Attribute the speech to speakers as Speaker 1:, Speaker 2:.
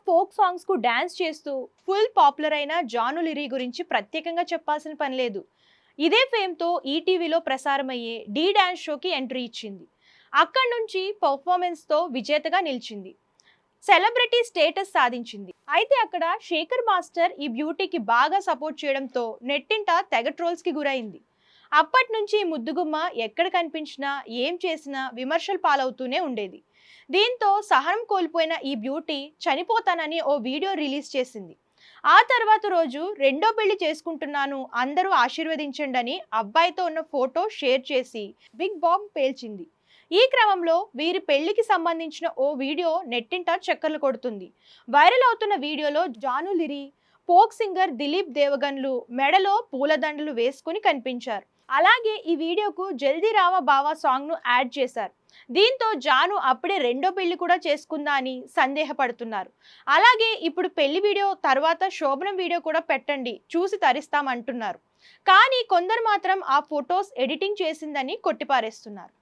Speaker 1: Folk songs కు dance చేస్తూ full popular అయిన జాను లిరి గురించి ప్రత్యేకంగా చెప్పాల్సిన పని లేదు. ఇదే ఫేమ్ తో ఈటీవీలో ప్రసారమయ్యే డి డాన్స్ షోకి ఎంట్రీ ఇచ్చింది. అక్కడి నుంచి పర్ఫార్మెన్స్ తో విజేతగా నిలిచింది. సెలబ్రిటీ స్టేటస్ సాధించింది. అయితే అక్కడ శేఖర్ మాస్టర్ ఈ బ్యూటీకి బాగా సపోర్ట్ చేయడంతో నెట్టింట తెగ ట్రోల్స్ కి గురైంది. అప్పటి నుంచి ఈ ముద్దుగుమ్మ ఎక్కడ కనిపించినా ఏం చేసినా విమర్శలు పాలవుతూనే ఉండేది. దీంతో సహనం కోల్పోయిన ఈ బ్యూటీ చనిపోతానని ఓ వీడియో రిలీజ్ చేసింది. ఆ తర్వాత రోజు రెండో పెళ్లి చేసుకుంటున్నాను, అందరూ ఆశీర్వదించండి అని అబ్బాయితో ఉన్న ఫోటో షేర్ చేసి బిగ్ బాంబ్ పేల్చింది. ఈ క్రమంలో వీరి పెళ్లికి సంబంధించిన ఓ వీడియో నెట్టింట చక్కర్లు కొడుతుంది. వైరల్ అవుతున్న వీడియోలో జాను లిరి, ఫోక్ సింగర్ దిలీప్ దేవగన్లు మెడలో పూలదండలు వేసుకుని కనిపించారు. అలాగే ఈ వీడియోకు జల్దీ రావా బావా సాంగ్ ను యాడ్ చేశారు. దీంతో జాను అప్పుడే రెండో పెళ్లి కూడా చేసుకుందా అని సందేహపడుతున్నారు. అలాగే ఇప్పుడు పెళ్లి వీడియో తర్వాత శోభనం వీడియో కూడా పెట్టండి, చూసి తరిస్తామంటున్నారు. కానీ కొందరు మాత్రం ఆ ఫొటోస్ ఎడిటింగ్ చేసిందని కొట్టిపారేస్తున్నారు.